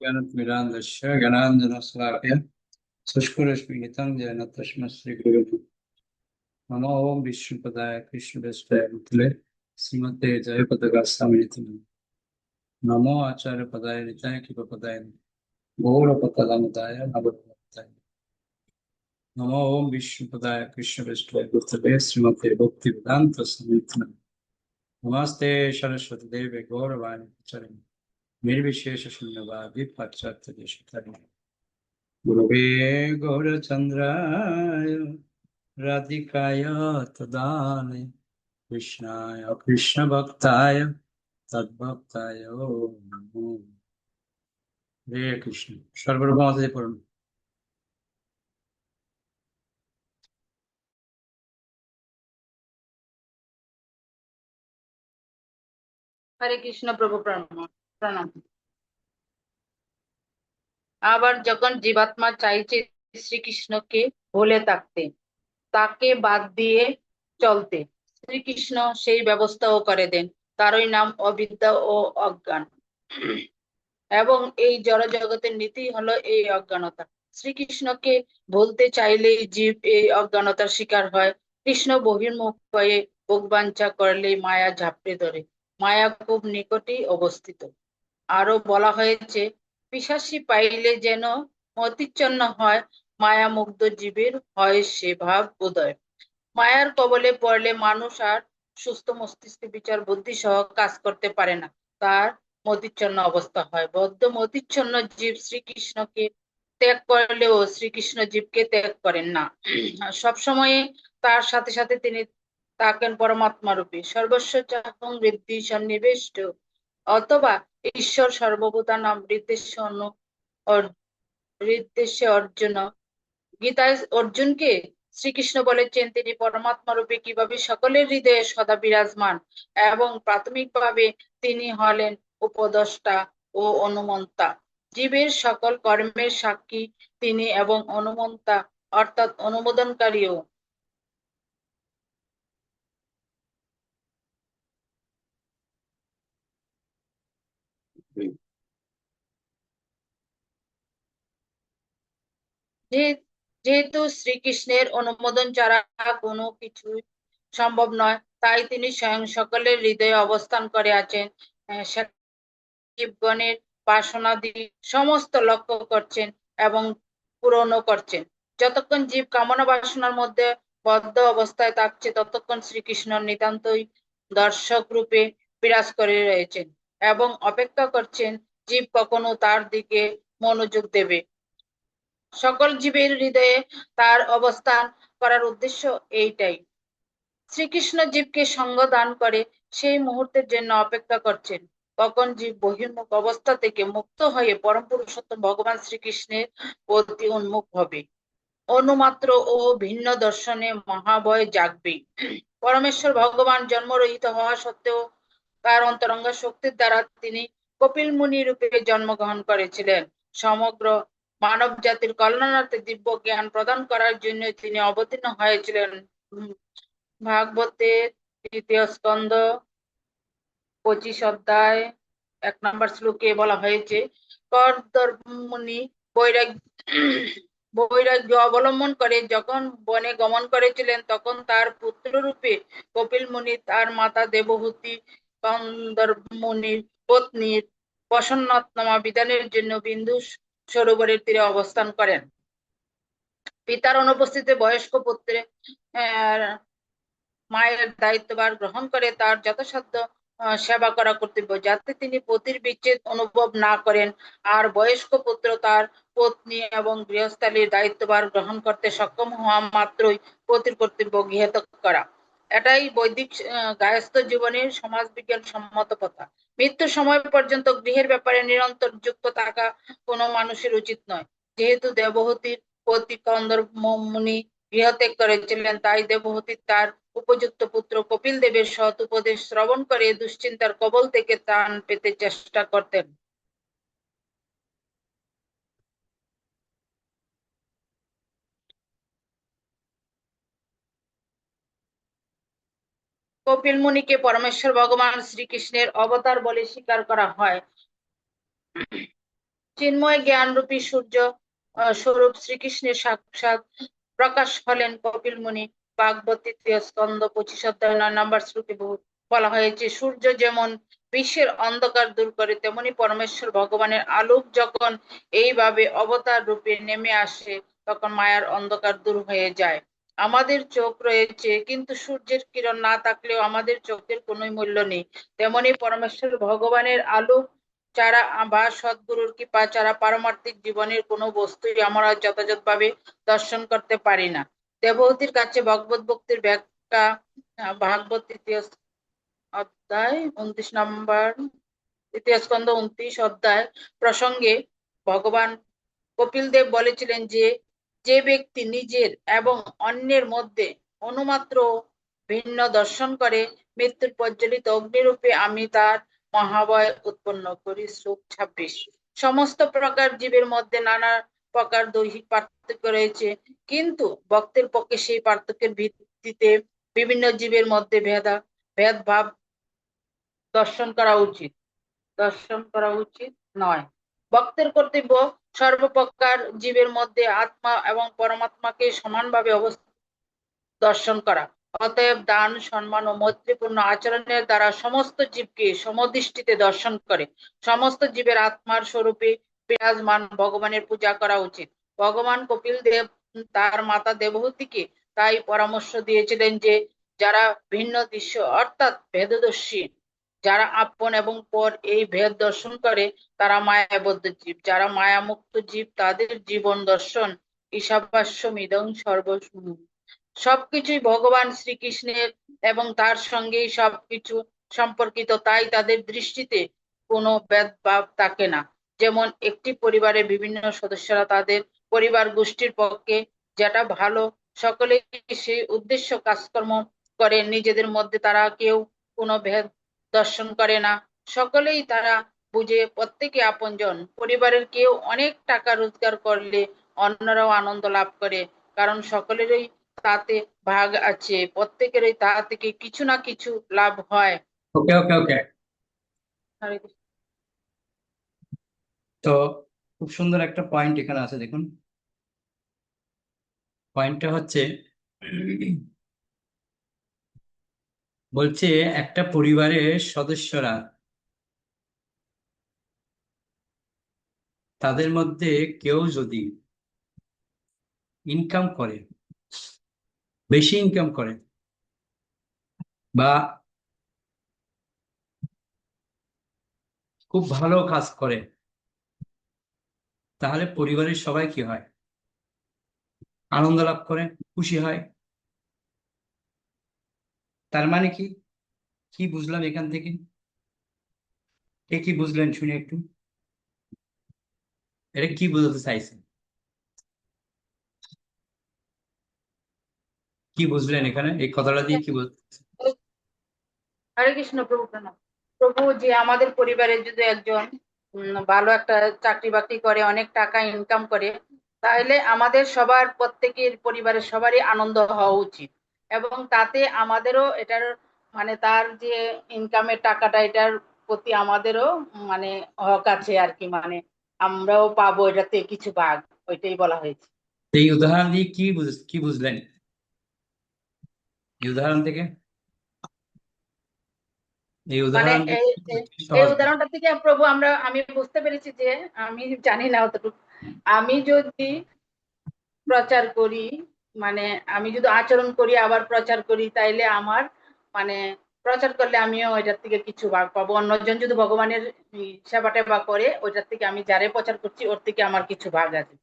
ज्ञानतिमिरान्धस्य ज्ञानाञ्जनशलाकया शुष्करश्मिहितं येन तस्मै श्रीगुरुवे नमः। ओं विष्णुपदाय कृष्णप्रेष्ठाय भूतले श्रीमते जयपताकास्वामिनिति नमो आचार्यपदाय निताय कृपपदाय गौरपतलामुदाय नवपदाय नमो। ओं विष्णुपदाय कृष्णप्रेष्ठाय भूतले श्रीमते भक्तिवेदान्त स्वामिनिति नमस्ते सरस्वती देवे गौरवाणी प्रचारिणे निर्विशेष शून्यवादी पाश्चात्य देशतारिणे गुरवे गौरचन्द्राय राधिकाय तदालय कृष्णाय कृष्णभक्ताय तद्भक्ताय नमो। हरे कृष्ण। सर्वप्रथम पढ़ুন। হরে কৃষ্ণ প্রভু প্রণাম প্রণাম। আবার যখন জীবাত্মা চাইছে শ্রীকৃষ্ণকে ভুলে থাকতে, তাকে বাদ দিয়ে চলতে, শ্রীকৃষ্ণ সেই ব্যবস্থাও করে দেন। তারই নাম অবিদ্যা ও অজ্ঞান। এবং এই জড় জগতের নীতি হলো এই অজ্ঞানতা। শ্রীকৃষ্ণকে ভুলতে চাইলেই জীব এই অজ্ঞানতার শিকার হয়। কৃষ্ণ বহির্মুখ হয়ে ভোগবাঞ্ছা করলেই মায়া ঝাঁপড়ে ধরে। মায়া খুব নিকটেই অবস্থিত। আরো বলা হয়েছে, পিশাচি পাইলে যেন মতিচ্ছন্ন হয়, মায়া মুগ্ধ জীবের হয় সে ভাব উদয়। মায়ার কবলে পড়লে মানুষ আর সুস্থ মস্তিষ্কে বিচার বুদ্ধি সহ কাজ করতে পারে না, তার মতিচ্ছন্ন অবস্থা হয়। বদ্ধ মতিচ্ছন্ন জীব শ্রীকৃষ্ণকে ত্যাগ করলেও শ্রীকৃষ্ণ জীবকে ত্যাগ করেন না। সবসময় তার সাথে সাথে তিনি থাকেন পরমাত্মা রূপী। সর্বস্ব চাহং হৃদি সন্নিবেষ্ট, অথবা ঈশ্বর সর্বভূতানাং হৃদ্দেশ্যে অর্জুন। গীতায় অর্জুনকে শ্রীকৃষ্ণ বলেছেন তিনি পরমাত্মা রূপে কিভাবে সকলের হৃদয়ে সদা বিরাজমান, এবং প্রাথমিকভাবে তিনি হলেন উপদেষ্টা ও অনুমন্তা, জীবের সকল কর্মের সাক্ষী তিনি, এবং অনুমন্তা অর্থাৎ অনুমোদনকারীও। যেহেতু শ্রীকৃষ্ণের অনুমোদন ছাড়া কোনো কিছু সম্ভব নয়, তাই তিনি স্বয়ং সকলের হৃদয়ে অবস্থান করে আছেন। জীবগণের বাসনাদি সমস্ত লক্ষ্য করছেন এবং পূরণও করছেন। যতক্ষণ জীব কামনা বাসনার মধ্যে বদ্ধ অবস্থায় থাকছে, ততক্ষণ শ্রীকৃষ্ণ নিতান্তই দর্শক রূপে বিরাজ করে রয়েছেন এবং অপেক্ষা করছেন জীব কখনো তার দিকে মনোযোগ দেবে। সকল জীবের হৃদয়ে তার অবস্থান করার উদ্দেশ্য এইটাই। শ্রীকৃষ্ণ জীবকে সঙ্গ দান করে সেই মুহূর্তের জন্য অপেক্ষা করছেন, কখন জীব বহির্মুখ অবস্থা থেকে মুক্ত হয়ে পরম পুরুষোত্তম ভগবান শ্রীকৃষ্ণের প্রতি উন্মুখ হবে। অনুমাত্র ও ভিন্ন দর্শনে মহাভয় জাগবে। পরমেশ্বর ভগবান জন্মরহিত হওয়া সত্ত্বেও তার অন্তরঙ্গ শক্তির দ্বারা তিনি কপিল মুনি রূপে জন্মগ্রহণ করেছিলেন। সমগ্র মানব জাতির কল্যাণার্থে দিব্য জ্ঞান প্রদান করার জন্য তিনি অবতীর্ণ হয়েছিলেন। ভাগবতের ৩য় স্কন্ধ ২৫ অধ্যায় ১ নম্বর শ্লোকে বলা হয়েছে, কর্দমুনি বৈরাগ্য অবলম্বন করে যখন বনে গমন করেছিলেন, তখন তার পুত্র রূপে কপিল মুনি তার মাতা দেবহূতি কন্দর্পমুনির পত্নীর প্রসন্নাত্মা বিধানের জন্য বিন্দু সরোবরের তীরে অবস্থান করেন। পিতার অনুপস্থিতিতে বয়স্ক পুত্রে মায়ের দায়িত্বভার গ্রহণ করে তার যথাসাধ্য সেবা করা কর্তব্য, যাতে তিনি পতির বিচ্ছেদ অনুভব না করেন। আর বয়স্ক পুত্র তার পত্নী এবং গৃহস্থালীর দায়িত্বভার গ্রহণ করতে সক্ষম হওয়া মাত্রই পতির কর্তব্য গৃহত্যাগ করা। এটাই বৈদিক গায়স্থ জীবনের সমাজ বিজ্ঞান সম্মত কথা। মৃত্যুর সময় পর্যন্ত গৃহের ব্যাপারে নিরন্তর যুক্ত থাকা কোনো মানুষের উচিত নয়। যেহেতু দেবহূতির পতি কন্দর্পমুনি গৃহত্যাগ করেছিলেন, তাই দেবহূতি তার উপযুক্ত পুত্র কপিল দেবের সৎ উপদেশ শ্রবণ করে দুশ্চিন্তার কবল থেকে ত্রাণ পেতে চেষ্টা করতেন। কপিল মুনিকে পরমেশ্বর ভগবান শ্রীকৃষ্ণের অবতার বলে স্বীকার করা হয়। চিন্ময় জ্ঞানরূপী সূর্য স্বরূপ শ্রীকৃষ্ণের সাক্ষাৎ প্রকাশ হলেন কপিল মুনি। ভাগবত তৃতীয় স্কন্ধ 25 অধ্যায় 9 নম্বর শ্লোকে বলা হয়েছে, সূর্য যেমন বিশ্বের অন্ধকার দূর করে, তেমনি পরমেশ্বর ভগবানের আলোক যখন এইভাবে অবতার রূপে নেমে আসে, তখন মায়ার অন্ধকার দূর হয়ে যায়। আমাদের চোখ রয়েছে, কিন্তু সূর্যের কিরণ না থাকলেও আমাদের চোখের কোনো মূল্য নেই। তেমনি পরমেশ্বর ভগবানের আলো ছাড়া বা সদ্গুরুর কৃপা ছাড়া পারমার্থিক জীবনের কোনো বস্তুই আমরা যথাযথভাবে দর্শন করতে পারি না। দেবহূতির কাছে ভগবত ভক্তির ব্যাখ্যা, ভাগবত তৃতীয় অধ্যায় 29 নম্বর, তৃতীয় স্কন্ধ 29 অধ্যায় প্রসঙ্গে ভগবান কপিল দেব বলেছিলেন যে, যে ব্যক্তি নিজের এবং অন্যের মধ্যে অনুমাত্র ভিন্ন দর্শন করে, মৃত্যুর প্রজ্বলিত অগ্নিরূপে আমি তার মহাভয় উৎপন্ন করি। শ্লোক 26। সমস্ত প্রকার জীবের মধ্যে নানা প্রকার দৈহিক পার্থক্য রয়েছে, কিন্তু ভক্তের পক্ষে সেই পার্থক্যের ভিত্তিতে বিভিন্ন জীবের মধ্যে ভেদভাব দর্শন করা উচিত নয়। ভক্তের কর্তব্য সর্বপ্রকার জীবের মধ্যে আত্মা এবং পরমাত্মাকে সমানভাবে দর্শন করা। অতএব দান, সম্মান ও মৈত্রীপূর্ণ আচরণের দ্বারা সমস্ত জীবকে সমদৃষ্টিতে দর্শন করে সমস্ত জীবের আত্মার স্বরূপে বিরাজমান ভগবানের পূজা করা উচিত। ভগবান কপিল দেব তার মাতা দেবহূতিকে তাই পরামর্শ দিয়েছিলেন যে, যারা ভিন্ন দৃশ্য অর্থাৎ ভেদদর্শী, যারা আপন এবং পর এই ভেদ দর্শন করে, তারা মায়াবদ্ধ জীব। যারা মায়ামুক্ত জীব, তাদের জীবন দর্শন ঈশাবাস্যমিদং সর্বস্ব, সবকিছুই ভগবান শ্রীকৃষ্ণের এবং তার সঙ্গেই সবকিছু সম্পর্কিত, তাই তাদের দৃষ্টিতে কোনো ভেদভাব থাকে না। যেমন একটি পরিবারের বিভিন্ন সদস্যরা তাদের পরিবার গোষ্ঠীর পক্ষে যেটা ভালো, সকলে সেই উদ্দেশ্য কাজকর্ম করে, নিজেদের মধ্যে তারা কেউ কোনো ভেদ দর্শন করে না। সকলেই তারা বুঝে প্রত্যেকে আপনজন। পরিবারের কেউ অনেক টাকা রোজগার করলে অন্যরাও আনন্দ লাভ করে, কারণ সকলেরই তাতে ভাগ আছে, প্রত্যেকেরই তা থেকে কিছু না কিছু লাভ হয়। ওকে ওকে ওকে। হরে কৃষ্ণ। তো খুব সুন্দর একটা পয়েন্ট এখানে আছে, দেখুন। পয়েন্টটা হচ্ছে, বলছে একটা পরিবারের সদস্যরা তাদের মধ্যে কেউ যদি ইনকাম করে, বেশি ইনকাম করে, বা খুব ভালো কাজ করে, তাহলে পরিবারের সবাই কি হয়? আনন্দ লাভ করে, খুশি হয়। তার মানে কি, কি বুঝলাম এখান থেকে? কে কি বুঝলেন শুনে একটু, এটা কি বোঝাতে চাইছে? কি বুঝলেন এখানে এই কথাটা দিয়ে, কি বুঝ? হরে কৃষ্ণ প্রভু, প্রণাম। প্রভু, যে আমাদের পরিবারে যদি একজন ভালো একটা চাকরি বাকরি করে, অনেক টাকা ইনকাম করে, তাহলে আমাদের সবার, প্রত্যেকের পরিবারের সবারই আনন্দ হওয়া উচিত। এবং তাতে আমাদেরও এটার মানে তার যে ইনকামের টাকাটা, এটার প্রতি আমাদেরও মানে হক আছে আর কি, মানে আমরাও পাবো এটাতে কিছু ভাগ, ওইটাই বলা হয়েছে। এই উদাহরণ দিয়ে কি বুঝলেন এই উদাহরণ থেকে? এই মানে উদাহরণ দিয়ে এই এই এই সহজ। উদাহরণটা থেকে প্রভু আমি বুঝতে পেরেছি যে, আমি জানি না অতটুকু, আমি যদি প্রচার করি, মানে আমি যদি আচরণ করি আবার প্রচার করি, তাইলে আমার মানে প্রচার করলে আমিও ওইটার থেকে কিছু ভাগ পাবো। অন্যজন যদি ভগবানের সেবা টেবা করে, ওইটার থেকে আমি যারে প্রচার করছি ওর থেকে আমার কিছু ভাগ আছে।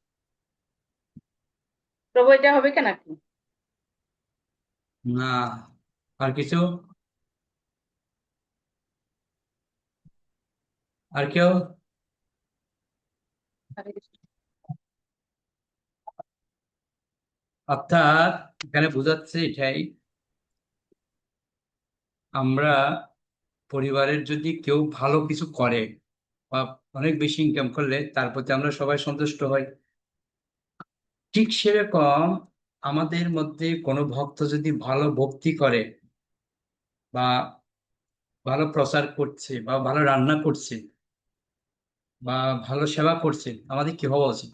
প্রভু, এটা হবে কেন নাকি? না, আর কিছু? আর কেউ? হরে কৃষ্ণ। অর্থাৎ এখানে বোঝাচ্ছে এটাই, আমরা পরিবারের যদি কেউ ভালো কিছু করে বা অনেক বেশি ইনকাম করলে, তার প্রতি আমরা সবাই সন্তুষ্ট হই। ঠিক সেরকম আমাদের মধ্যে কোনো ভক্ত যদি ভালো ভক্তি করে, বা ভালো প্রচার করছে, বা ভালো রান্না করছে, বা ভালো সেবা করছে, আমাদের কি হওয়া উচিত?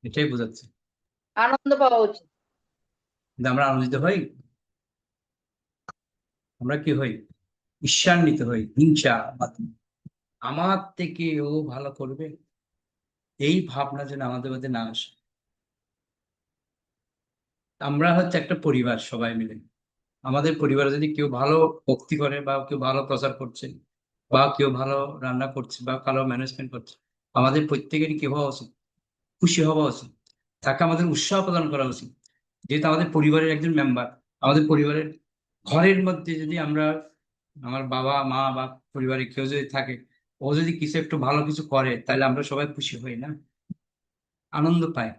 এটাই বোঝাচ্ছে। আনন্দ পাওয়া উচিত। কিন্তু আমরা আনন্দিত হই? আমরা কি হই? ঈর্ষান্বিত হই, হিংসা। আমার থেকে ও ভালো করবে, এই ভাবনা যেন আমাদের মধ্যে না আসে। আমরা হচ্ছে একটা পরিবার, সবাই মিলে। আমাদের পরিবারে যদি কেউ ভালো ভক্তি করে বা কেউ ভালো প্রচার করছে বা কেউ ভালো রান্না করছে বা ভালো ম্যানেজমেন্ট করছে, আমাদের প্রত্যেকেরই কি হওয়া উচিত? খুশি হওয়া উচিত। তাকে আমাদের উৎসাহ প্রদান করা উচিত, যেহেতু আমাদের পরিবারের একজন মেম্বার। আমাদের পরিবারের ঘরের মধ্যে যদি আমরা, আমার বাবা মা বা পরিবারে কেউ যদি থাকে, ও যদি কিছু একটু ভালো কিছু করে, তাহলে আমরা সবাই খুশি হই না, আনন্দ পাই।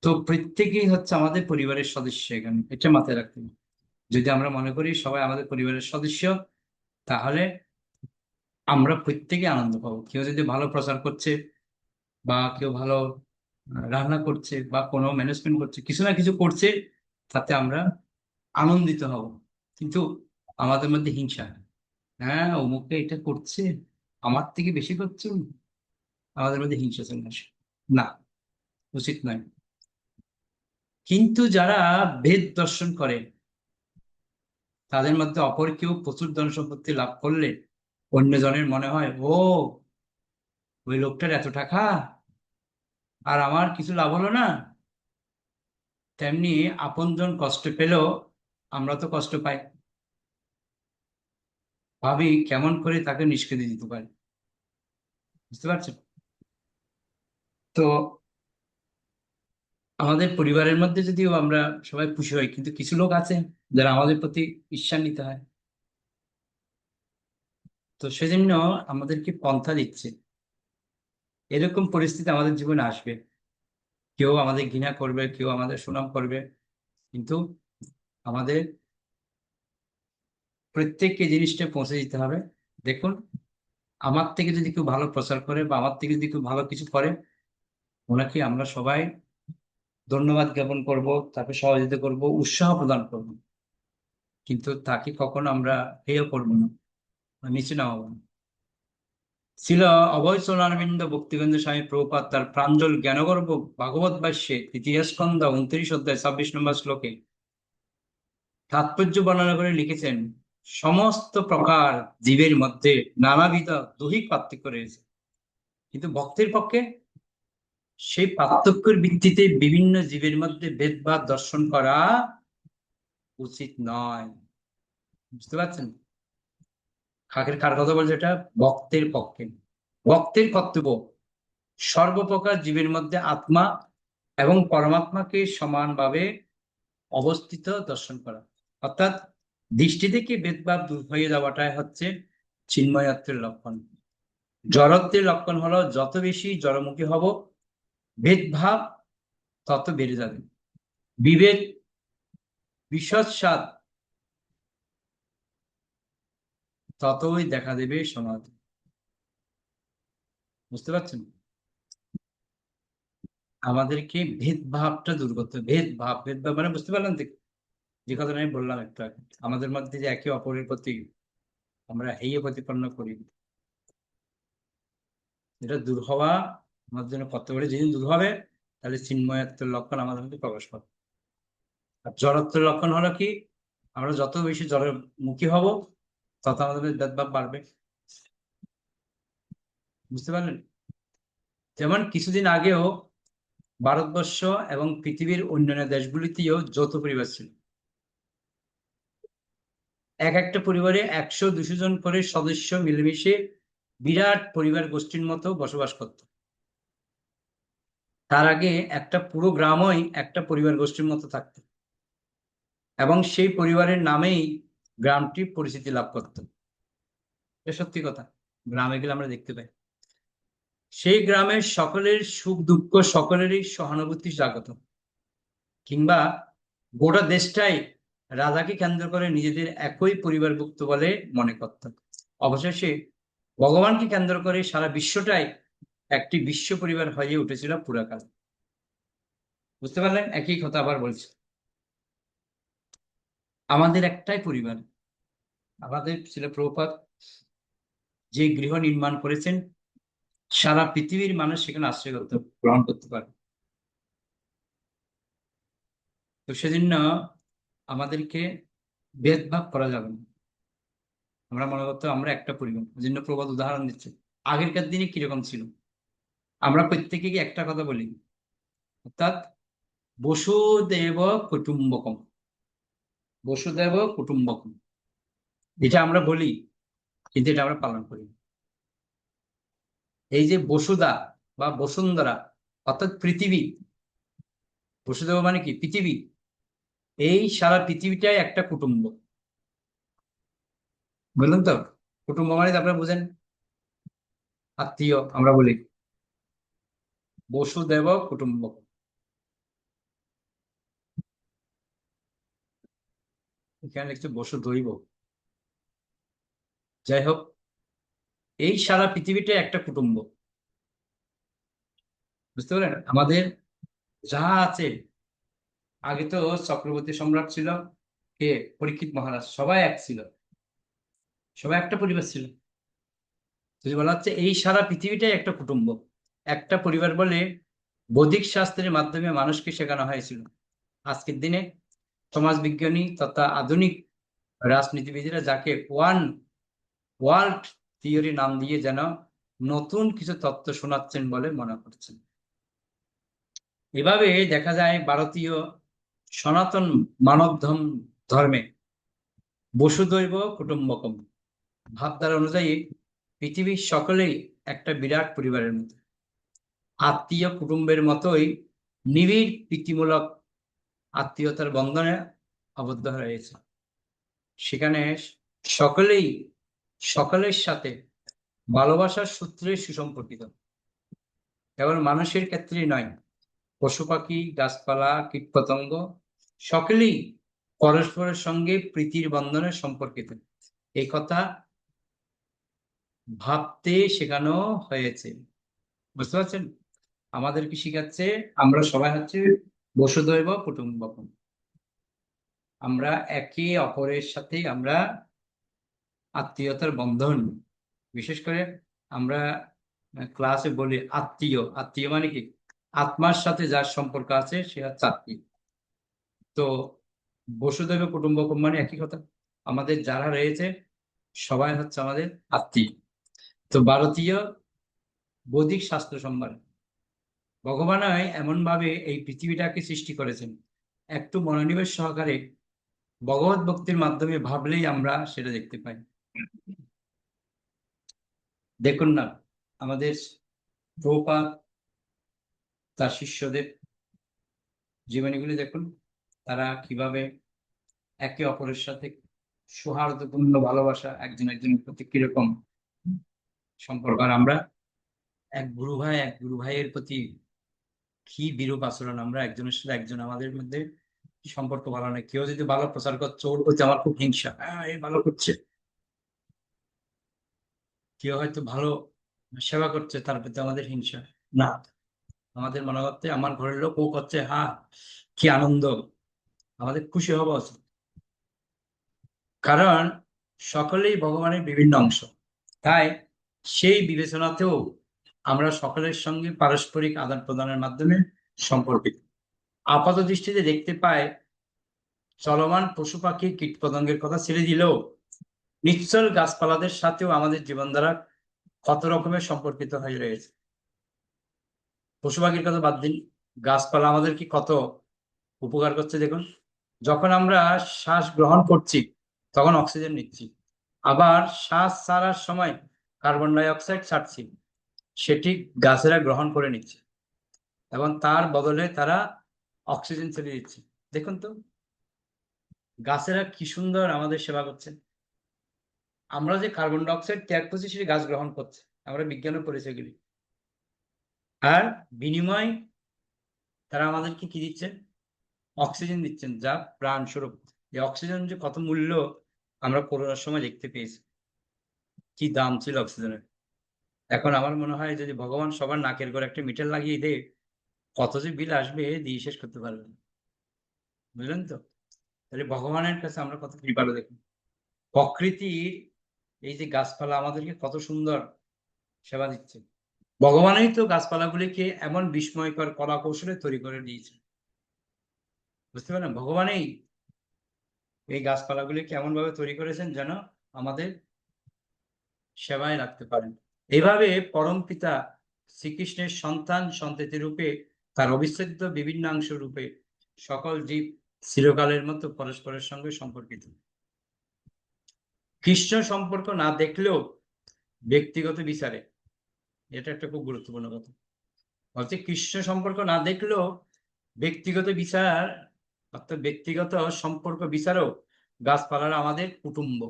তো প্রত্যেকেই হচ্ছে আমাদের পরিবারের সদস্য, এখানে এটা মাথায় রাখতে হবে। যদি আমরা মনে করি সবাই আমাদের পরিবারের সদস্য, তাহলে আমরা প্রত্যেকে আনন্দ পাবো। কেউ যদি ভালো প্রচার করছে বা কেউ ভালো রান্না করছে বা কোনো ম্যানেজমেন্ট করছে, কিছু না কিছু করছে, তাতে আমরা আনন্দিত হব। কিন্তু আমাদের মধ্যে হিংসা, হ্যাঁ অমুকে এটা করছে, আমার থেকে বেশি করছে উনি, আমাদের মধ্যে হিংসা চলে আসে। না, উচিত নয়। কিন্তু যারা বেদ দর্শন করে, তাদের মধ্যে অপর কেউ প্রচুর ধন সম্পত্তি লাভ করলে অন্যজনের মনে হয়, ও ওই লোকটার এত টাকা, আর আমার কিছু লাভ হলো না। তেমনি আপনজন কষ্ট পেলেও আমরা তো কষ্ট পাই, ভাবি কেমন করে তাকে নিষ্কৃতি দিতে পারি। বুঝতে পারছেন? তো আমাদের পরিবারের মধ্যে যদিও আমরা সবাই খুশি হই, কিন্তু কিছু লোক আছে যারা আমাদের প্রতি ঈর্ষান্বিত হয়। তো সেজন্য আমাদেরকে পন্থা দিচ্ছে, এরকম পরিস্থিতি আমাদের জীবনে আসবে। কেউ আমাদের ঘৃণা করবে, কেউ আমাদের সুনাম করবে, কিন্তু আমাদের প্রত্যেককে জিনিসটা পৌঁছে দিতে হবে। দেখুন, আমার থেকে যদি কেউ ভালো প্রচার করে বা আমার থেকে যদি কেউ ভালো কিছু করে, ওনাকে আমরা সবাই ধন্যবাদ জ্ঞাপন করব, তাকে সহযোগিতা করব, উৎসাহ প্রদান করব। কিন্তু তাকে কখনো আমরা হেয় করবো না বা নিচে নামাবো না। ছিল অভয় চরণারবিন্দ ভক্তিবেন্দ্র স্বামী প্রভুপাদ তার প্রাঞ্জল জ্ঞানগর্ভ ভাগবত ভাষ্যে ৩য় স্কন্ধ ২৯ অধ্যায় ২৬ নম্বর শ্লোকে তাৎপর্য বর্ণনা করে লিখেছেন, সমস্ত প্রকার জীবের মধ্যে নানাবিধ দৈহিক পার্থক্য রয়েছে, কিন্তু ভক্তের পক্ষে সেই পার্থক্যের ভিত্তিতে বিভিন্ন জীবের মধ্যে ভেদভাব দর্শন করা উচিত নয়। বুঝতে পারছেন? কাকের কার কথা বলছে এটা? ভক্তের পক্ষে। ভক্তের কর্তব্য সর্বপ্রকার জীবের মধ্যে আত্মা এবং পরমাত্মাকে সমানভাবে অবস্থিত দর্শন করা। অর্থাৎ দৃষ্টি থেকে ভেদভাব দূর হয়ে যাওয়াটাই হচ্ছে চিন্ময়ত্বের লক্ষণ। জড়ত্বের লক্ষণ হলো যত বেশি জড়মুখী হব, ভেদভাব তত বেড়ে যাবে, বিভেদ বিশদ স্বাদ ততই দেখা দেবে সমাজে। বুঝতে পারছেন? আমাদেরকে ভেদভাবটা দূর করতে হবে। ভেদভাব, ভেদভাব মানে বুঝতে পারলেন তো? যে কথাটা আমি বললাম একটু আগে, আমাদের মধ্যে যে একে অপরের প্রতি আমরা হেয় প্রতিপন্ন করি, এটা দূর হওয়া আমাদের জন্য কর্তব্য। যেদিন দূর হবে, তাহলে চিন্ময়ত্বের লক্ষণ আমাদের মধ্যে প্রকাশ পাবে। আর জড়ত্বের লক্ষণ হলো কি? আমরা যত বেশি জড়ের মুখী হব, তত আমাদের মধ্যে ভেদভাব বাড়বে। বুঝতে পারলেন? যেমন কিছুদিন আগেও ভারতবর্ষ এবং পৃথিবীর অন্যান্য দেশগুলিতেও যৌথ পরিবার ছিল। এক একটা পরিবারে ১০০-২০০ জন করে সদস্য মিলেমিশে বিরাট পরিবার গোষ্ঠীর মতো বসবাস করত। তার আগে একটা পুরো গ্রামই একটা পরিবার গোষ্ঠীর মতো থাকত, এবং সেই পরিবারের নামেই গ্রামটি পরিচিতি লাভ করত। এটা সত্যি কথা, গ্রামে গেলে আমরা দেখতে পাই। সেই গ্রামের সকলের সুখ দুঃখ, সকলেরই সহানুভূতি জাগত। কিংবা গোটা দেশটাই রাজাকে কেন্দ্র করে নিজেদের একই পরিবারভুক্ত বলে মনে করত। অবশেষে ভগবানকে কেন্দ্র করে সারা বিশ্বটাই একটি বিশ্ব পরিবার হয়ে উঠেছিল পুরাকাল। বুঝতে পারলেন? একই কথা আবার বলছি, আমাদের একটাই পরিবার। আমাদের ছিল প্রভুপাদ যে গৃহ নির্মাণ করেছেন, সারা পৃথিবীর মানুষ সেখানে আশ্রয় গ্রহণ করতে পারে। তো সেজন্য আমাদেরকে ভেদভাব করা যাবে না। আমরা মনে করতে আমরা একটা পরিবার, এই জন্য প্রবাদ উদাহরণ দিচ্ছে। আগেরকার দিনে কিরকম ছিল, আমরা প্রত্যেকে কি একটা কথা বলি, অর্থাৎ বসুদেব কুটুম্বকম, বসুদেব কুটুম্বকম, এটা আমরা বলি, কিন্তু এটা আমরা পালন করি না। এই যে বসুদা বা বসুন্ধরা, অর্থাৎ পৃথিবী, বসুদেব মানে কি পৃথিবী, এই সারা পৃথিবীটাই একটা কুটুম্ব, বুঝলেন তো? কুটুম্ব মানে তো আপনারা বুঝেন, আত্মীয় আমরা বলি, বসুদেব কুটুম্বকম। এখানে লিখছে বসুদৈব। যাই হোক, এই সারা পৃথিবীটাই একটা কুটুম্ব, বুঝতে পারলেন? আমাদের যা আছে, আগে তো চক্রবর্তী সম্রাট ছিল, কে, পরীক্ষিত মহারাজ, সবাই এক ছিল, সবাই একটা পরিবার ছিল। যদি বলা হচ্ছে এই সারা পৃথিবীটাই একটা কুটুম্ব, একটা পরিবার বলে বৈদিক শাস্ত্রের মাধ্যমে মানুষকে শেখানো হয়েছিল। আজকের দিনে সমাজ বিজ্ঞানী তথা আধুনিক রাজনীতিবিদেরা যাকে ওয়ান ওয়ার্ল্ড থিওরি নাম দিয়ে যেন নতুন কিছু তত্ত্ব শোনাচ্ছেন বলে মনে করছেন। এভাবে দেখা যায় ভারতীয় সনাতন মানব ধর্মে বসুদৈব কুটুম্বকম ভাবধারা অনুযায়ী পৃথিবীর সকলেই একটা বিরাট পরিবারের মতো, আত্মীয় কুটুম্বের মতোই নিবিড় প্রীতিমূলক আত্মীয়তার বন্ধনে আবদ্ধ হয়েছে। সেখানে সকলেই সকলের সাথে ভালোবাসার সূত্রে সুসম্পর্কিত, কেবল মানুষের ক্ষেত্রেই নয়, পশু পাখি, গাছপালা, কীটপতঙ্গ সকলেই পরস্পরের সঙ্গে প্রীতির বন্ধনে সম্পর্কিত। এই কথা ভাবতে শেখানো হয়েছে, বুঝতে পারছেন? আমাদেরকে শিখাচ্ছে আমরা সবাই হচ্ছে বসুধৈব কুটুম্বকম, আমরা একে অপরের সাথে আমরা আত্মীয়তার বন্ধন। বিশেষ করে আমরা ক্লাসে বলি আত্মীয়, আত্মীয় মানে কি আত্মার সাথে যার সম্পর্ক আছে সে হচ্ছে আত্মীয়। তো বসুধৈব কুটুম্বকম মানে একই কথা, আমাদের যারা রয়েছে সবাই হচ্ছে আমাদের আত্মীয়। তো ভারতীয় বৈদিক শাস্ত্র সম্বন্ধে ভগবান এমন ভাবে এই পৃথিবীটাকে সৃষ্টি করেছেন, একটু মনোনিবেশ সহকারে ভগবত ভক্তির মাধ্যমে ভাবলেই আমরা সেটা দেখতে পাই। দেখুন না, আমাদের প্রভুপাদ তার শিষ্যদের জীবনীগুলি দেখুন, তারা কিভাবে একে অপরের সাথে সৌহার্দ্যপূর্ণ ভালোবাসা, একজন একজনের প্রতি কিরকম সম্পর্ক। আর আমরা এক গুরু ভাইয়ের প্রতি কি বিরূপ আচরণ, আমরা একজনের সাথে একজন, আমাদের মধ্যে সম্পর্ক ভালো নেই। কেউ যদি ভালো প্রচার করছে ওর প্রতি আমার খুব হিংসা, এই ভালো করছে। কেউ হয়তো ভালো সেবা করছে, তার প্রতি আমাদের হিংসা না, আমাদের মনে করতে আমার ঘরের লোক ও করছে, হ্যাঁ কি আনন্দ, আমাদের খুশি হওয়া উচিত। কারণ সকলেই ভগবানের বিভিন্ন অংশ, তাই সেই বিবেচনাতেও আমরা সকলের সঙ্গে পারস্পরিক আদান প্রদানের মাধ্যমে সম্পর্কিত। আপাত দৃষ্টিতে দেখতে পায় চলমান পশু পাখি কীটপতঙ্গের কথা ছেড়ে দিলেও নিশ্চল গাছপালাদের সাথেও আমাদের জীবন দ্বারা কত রকমের সম্পর্কিত হয়ে রয়েছে। পশু পাখির কথা বাদ দিন, গাছপালা আমাদের কি কত উপকার করছে দেখুন। যখন আমরা শ্বাস গ্রহণ করছি তখন অক্সিজেন নিচ্ছি, আবার শ্বাস ছাড়ার সময় কার্বন ডাই অক্সাইড ছাড়ছি, সেটি গাছেরা গ্রহণ করে নিচ্ছে এবং তার বদলে তারা অক্সিজেন ছেড়ে দিচ্ছে। দেখুন তো গাছেরা কি সুন্দর আমাদের সেবা করছে। আমরা যে কার্বন ডাই অক্সাইড ত্যাগ করছি সেটি গাছ গ্রহণ করছে, আমরা বিজ্ঞানের পরিচয় গেলি, আর বিনিময় তারা আমাদেরকে কি দিচ্ছে, অক্সিজেন দিচ্ছেন, যা প্রাণ স্বরূপ। এই অক্সিজেন যে কত মূল্য আমরা করোনার সময় দেখতে পেয়েছি, কি দাম ছিল অক্সিজেনের। এখন আমার মনে হয় যদি ভগবান সবার নাকের করে একটা মিটার লাগিয়ে দেয়, কত যে বিল আসবে দিয়ে শেষ করতে পারবে না, বুঝলেন তো? তাহলে ভগবানের কাছে আমরা কত কৃপালু দেখুন। প্রকৃতির এই যে গাছপালা আমাদেরকে কত সুন্দর সেবা দিচ্ছে। ভগবানই তো গাছপালাগুলিকে এমন বিস্ময়কর কলা কৌশলে তৈরি করে দিয়েছে। বুঝতে পারলেন? ভগবানই এই গাছপালাগুলিকে এমন ভাবে তৈরি করেছেন যেন আমাদের সেবায় রাখতে পারেন। এভাবে পরম পিতা শ্রীকৃষ্ণের সন্তান সন্ততি রূপে, তার অবিচ্ছেদ্য বিভিন্নাংশ রূপে সকল জীব চিরকালের মতো পরস্পরের সঙ্গে সম্পর্কিত। কৃষ্ণ সম্পর্ক না দেখলেও ব্যক্তিগত বিচারে, এটা একটা খুব গুরুত্বপূর্ণ কথা, বলছে কৃষ্ণ সম্পর্ক না দেখলেও ব্যক্তিগত বিচার, অর্থাৎ ব্যক্তিগত সম্পর্ক বিচারও গাছপালারা আমাদের কুটুম্ব।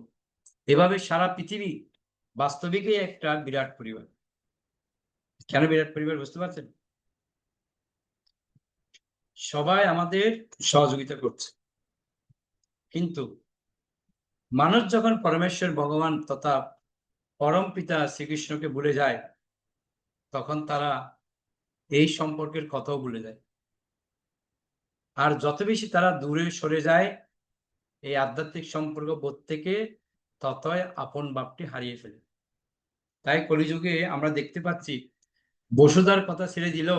এভাবে সারা পৃথিবী বাস্তবিকই একটা বিরাট পরিবার। কেন বিরাট পরিবার বুঝতে পারছেন? সবাই আমাদের সহযোগিতা করছে, কিন্তু মানুষ যখন পরমেশ্বর ভগবান তথা পরম পিতা শ্রীকৃষ্ণকে ভুলে যায়, তখন তারা এই সম্পর্কের কথাও ভুলে যায়। আর যত বেশি তারা দূরে সরে যায় এই আধ্যাত্মিক সম্পর্ক বোধ থেকে, ততই আপন ভাবটি হারিয়ে ফেলে। তাই কলিযুগে আমরা দেখতে পাচ্ছি, বসুধার কথা ছেড়ে দিল,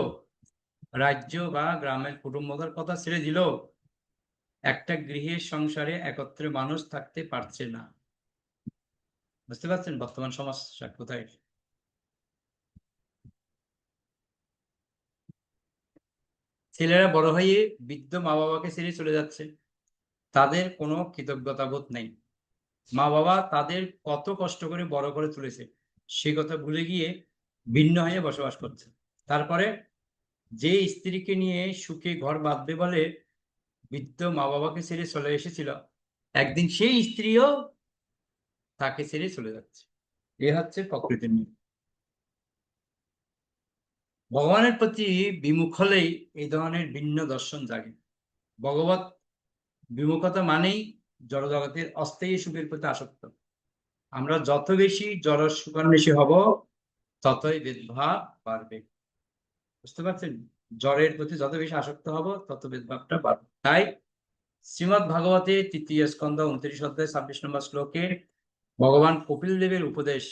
রাজ্য বা গ্রামের কুটুম্বতার কথা ছেড়ে দিল, একটা গৃহের সংসারে একত্রে মানুষ থাকতে পারছে না। বুঝতে পারছেন বর্তমান সমস্যা কোথায়? ছেলেরা বড় হয়ে বৃদ্ধ মা বাবাকে ছেড়ে চলে যাচ্ছে, তাদের কোনো কৃতজ্ঞতা বোধ নেই। মা বাবা তাদের কত কষ্ট করে বড় করে তুলেছে সে কথা ভুলে গিয়ে ভিন্ন হয়ে বসবাস করছে। তারপরে যে স্ত্রীকে নিয়ে সুখে ঘর বাঁধবে বলে বৃদ্ধ মা বাবাকে ছেড়ে চলে এসেছিল, একদিন সেই স্ত্রীও তাকে ছেড়ে চলে যাচ্ছে। এ হচ্ছে প্রকৃতির নিয়ম। ভগবানের প্রতি বিমুখ হলেই এই ধরনের ভিন্ন দর্শন জাগে। ভগবত বিমুখতা মানেই জড়জগতের অস্থায়ী সুখের প্রতি আসক্ত। আমরা যত বেশি জড় সুখান্বেষী হব, ততই ভেদভাব বাড়বে। বুঝতে পারছেন? জড়ের প্রতি যত বেশি আসক্ত হব, তত ভেদভাবটা বাড়বে। তাই শ্রীমদ্ ভাগবতে তৃতীয় স্কন্ধ 29 অধ্যায় 26 নম্বর শ্লোকে ভগবান কপিল দেবের উপদেশ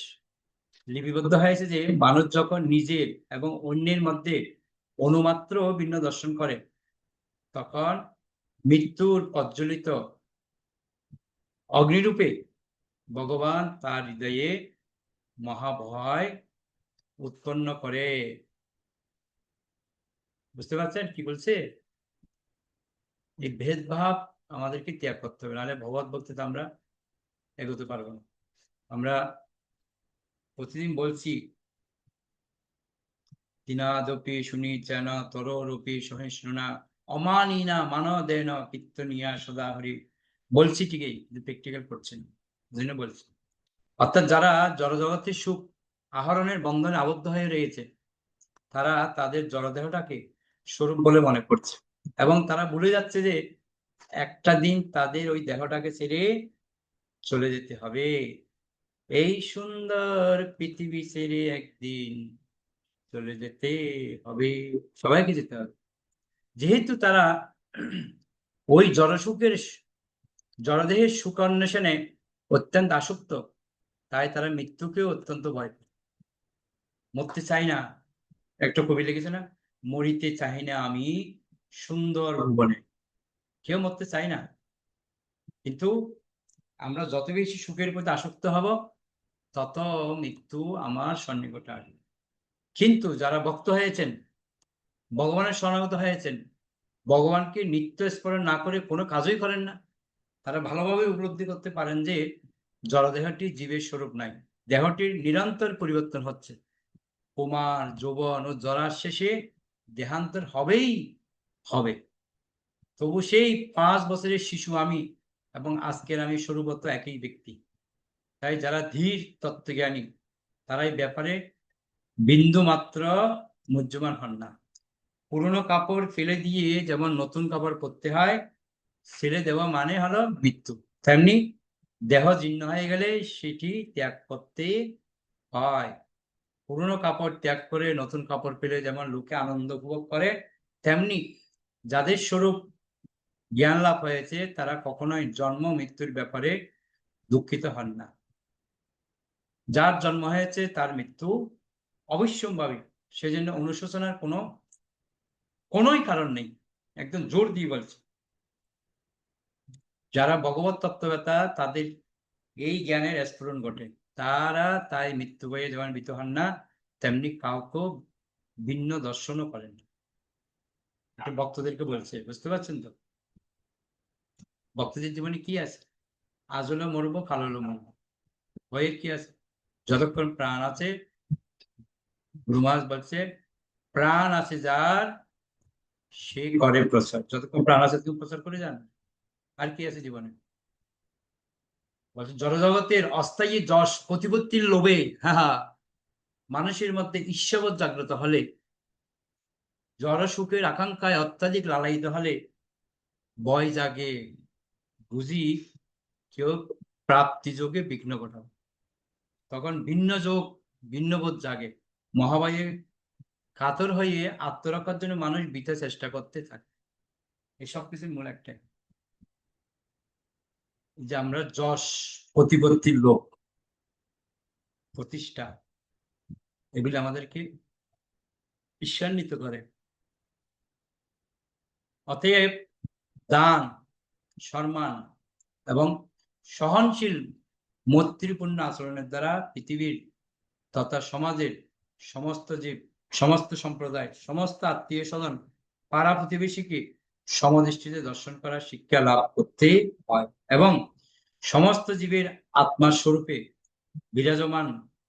লিপিবদ্ধ হয়েছে যে মানুষ যখন নিজের এবং অন্যের মধ্যে অনুমাত্র ভিন্ন দর্শন করে, তখন মৃত্যুর প্রজ্বলিত অগ্নিরূপে ভগবান তার হৃদয়ে মহাভয় উৎপন্ন করে। বুঝতে পারছেন কি বলছে? এই ভেদভাব আমাদেরকে ত্যাগ করতে হবে, নাহলে ভগবত ভক্তিতে আমরা এগোতে পারবো না। আমরা প্রতিদিন বলছি, দিনাদপি শুনিচেন তরোরূপী সহিষ্ণুনা অমানিনা মানদেন কীর্তনিয়া সদা হরি। বলছি ঠিকই, কিন্তু প্র্যাকটিক্যাল করছেন, জন্য বলছি। অর্থাৎ যারা জড়জগতের সুখ আহরণের বন্ধনে আবদ্ধ হয়ে রয়েছে, তারা তাদের জড়দেহটাকে স্বরূপ বলে মনে করছে, এবং তারা ভুলে যাচ্ছে যে একটা দিন তাদের ওই দেহটাকে ছেড়ে চলে যেতে হবে। এই সুন্দর পৃথিবী ছেড়ে একদিন চলে যেতে হবে, সবাইকে যেতে হবে। যেহেতু তারা ওই জড়সুখের, জড়দেহের সুখ অন্বেষণে অত্যন্ত আসক্ত, তাই তারা মৃত্যুকেও অত্যন্ত ভয় করে, মরতে চায় না। একটা কবি লিখেছে না, মরিতে চাই না আমি সুন্দর ভুবনে। কেউ মরতে চায় না, কিন্তু আমরা যত বেশি সুখের প্রতি আসক্ত হব, তত মৃত্যু আমার সন্নিকটে আসবে। কিন্তু যারা ভক্ত হয়েছেন, ভগবানের শরণাগত হয়েছেন, ভগবানকে নিত্য স্মরণ না করে কোনো কাজই করেন না, তারা ভালোভাবে উপলব্ধি করতে পারেন যে জড়দেহটি জীবের স্বরূপ নাই, দেহটির নিরন্তর পরিবর্তন হচ্ছে। কুমার যৌবন ও জরার শেষে দেহান্তর হবেই হবে। তবু সেই 5 বছরের শিশু আমি এবং আজকের আমি স্বরূপত একই ব্যক্তি। তাই যারা ধীর তত্ত্বজ্ঞানী, তারাই ব্যাপারে বিন্দু মাত্র মুহ্যমান হন না। পুরনো কাপড় ফেলে দিয়ে যেমন নতুন কাপড় পরতে হয়, ছেড়ে দেওয়া মানে হলো মৃত্যু, তেমনি দেহ জীর্ণ হয়ে গেলে সেটি ত্যাগ করতে হয়। পুরনো কাপড় ত্যাগ করে নতুন কাপড় পেলে যেমন লোকে আনন্দ উপভোগ করে, তেমনি যাদের স্বরূপ জ্ঞান লাভ হয়েছে তারা কখনোই জন্ম মৃত্যুর ব্যাপারে দুঃখিত হন না। যার জন্ম হয়েছে তার মৃত্যু অবশ্যম্ভাবী, সেজন্য অনুশোচনার কোনোই কারণ নেই, একদম জোর দিয়ে বলছে। যারা ভগবত তত্ত্ববেতা তাদের এই জ্ঞানের স্ফুরণ ঘটে, তারা তাই মৃত্যু ভয়ে যেমন ভীত হন না, তেমনি কাউকে ভিন্ন দর্শনও করেন না। এটা ভক্তদেরকে বলছে, বুঝতে পারছেন তো? ভক্তদের জীবনে কি আছে? আজ হলো মরবো, কাল হলো মরবো, ভয়ের কি আছে? যতক্ষণ প্রাণ আছে, গুরু মহারাজ বলছে, প্রাণ আছে যার সে করে প্রচার। যতক্ষণ প্রাণ আছে তুমি প্রচার করে যান, আর কি আছে জীবনে? বলছে জড়জগতের অস্থায়ী যশ প্রতিপত্তির লোভে, হ্যাঁ, মানুষের মধ্যে ঈশ্বরবোধ জাগ্রত হলে, জড় সুখের আকাঙ্ক্ষায় অত্যাধিক লালায়িত হলে ভয় জাগে, বুঝি কেউ প্রাপ্তি যোগে বিঘ্ন ঘটাবে। তখন ভিন্ন যোগ, ভিন্নবোধ জাগে, মহাভয়ে কাতর হয়ে আত্মরক্ষার জন্য মানুষ বৃথা চেষ্টা করতে থাকে। এসব কিছুর মূল একটাই, যে আমরা যশ, প্রতিপত্তির লোভ, প্রতিষ্ঠা, এগুলি আমাদেরকে ঈর্ষান্বিত করে। অতএব দান, সম্মান এবং সহনশীল মৈত্রীপূর্ণ আচরণের দ্বারা পৃথিবীর তথা সমাজের সমস্ত জীব, সমস্ত সম্প্রদায়, সমস্ত আত্মীয় স্বজন, পাড়া প্রতিবেশীকে সমদৃষ্টিতে দর্শন করার শিক্ষা লাভ করতে হয় এবং সমস্ত জীবের আত্মা স্বরূপে বিরাজমান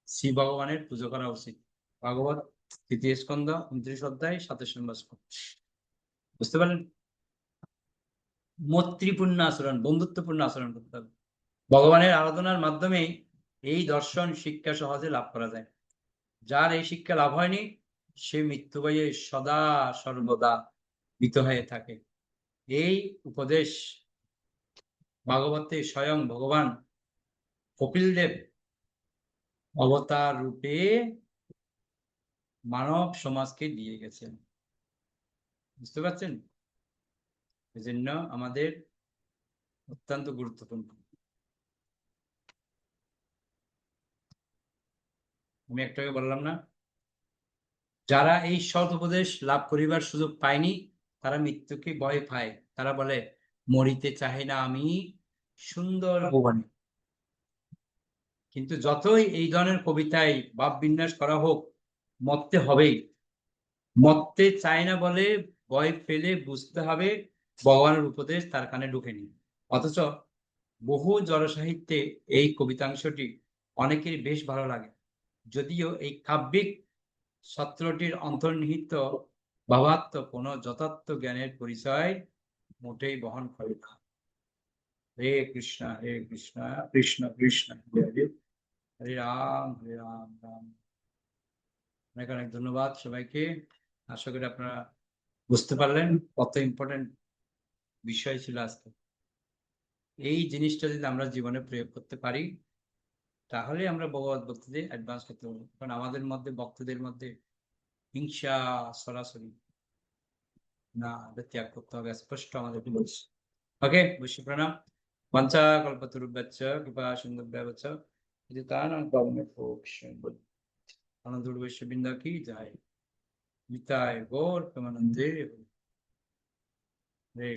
শ্রী ভগবানের পুজো করা উচিত। ভাগবত তৃতীয় স্কন্ধ 29 অধ্যায় 27 নম্বর শ্লোক। বুঝতে পারলেন? মৈত্রীপূর্ণ আচরণ, বন্ধুত্বপূর্ণ আচরণ করতে হবে। ভগবানের আরাধনার মাধ্যমে এই দর্শন শিক্ষা সহজে লাভ করা যায়। যার এই শিক্ষা লাভ হয়নি, সে মৃত্যু ভয়ে সদা সর্বদা ভীত হয়ে থাকে। এই উপদেশ ভাগবতে স্বয়ং ভগবান কপিল দেব অবতার রূপে মানব সমাজকে দিয়ে গেছেন। বুঝতে পারছেন? এজন্য আমাদের অত্যন্ত গুরুত্বপূর্ণ। আমি একটাকে বললাম না, যারা এই সৎ উপদেশ লাভ করিবার সুযোগ পায়নি, তারা মৃত্যুকে ভয় পায়। তারা বলে, মরিতে চাহে না আমি সুন্দর ভুবনে। কিন্তু যতই এই ধরনের কবিতায় ভাব বিন্যাস করা হোক, মরতে হবেই। মরতে চায় না বলে ভয় পেলে বুঝতে হবে ভগবানের উপদেশ তার কানে ঢুকেনি। অথচ বহু জড়সাহিত্যে এই কবিতাংশটি অনেকের বেশ ভালো লাগে, যদিও এই কাব্যিক সত্রটির অন্তর্নিহিত ভাবাত্ম কোনো যথার্থ জ্ঞানের পরিচয় মোটেই বহন করে না। হরে কৃষ্ণ কৃষ্ণ কৃষ্ণ হরে হরে, হরে রাম রাম। অনেক অনেক ধন্যবাদ সবাইকে। আশা করি আপনারা বুঝতে পারলেন কত ইম্পর্টেন্ট বিষয় ছিল আজকে। এই জিনিসটা যদি আমরা জীবনে প্রয়োগ করতে পারি, তাহলে আমরা ভগবত ভক্তিতে অ্যাডভান্স করতে পারবো। কারণ আমাদের মধ্যে, ভক্তদের মধ্যে হিংসা সরাসরি না, এটা ত্যাগ করতে হবে, স্পষ্ট আমাদেরকে বলছে। ওকে, বৈশ্য প্রণাম। পঞ্চা কল্পতরুভ্যশ্চ কৃপা সিন্ধুভ্যেব চ পতিতানাং পাবনেভ্যো বৈষ্ণবেভ্যো আনন্দ বৈশ্য বৃন্দা কি যায়। নিতাই গৌর প্রেমানন্দে। হরে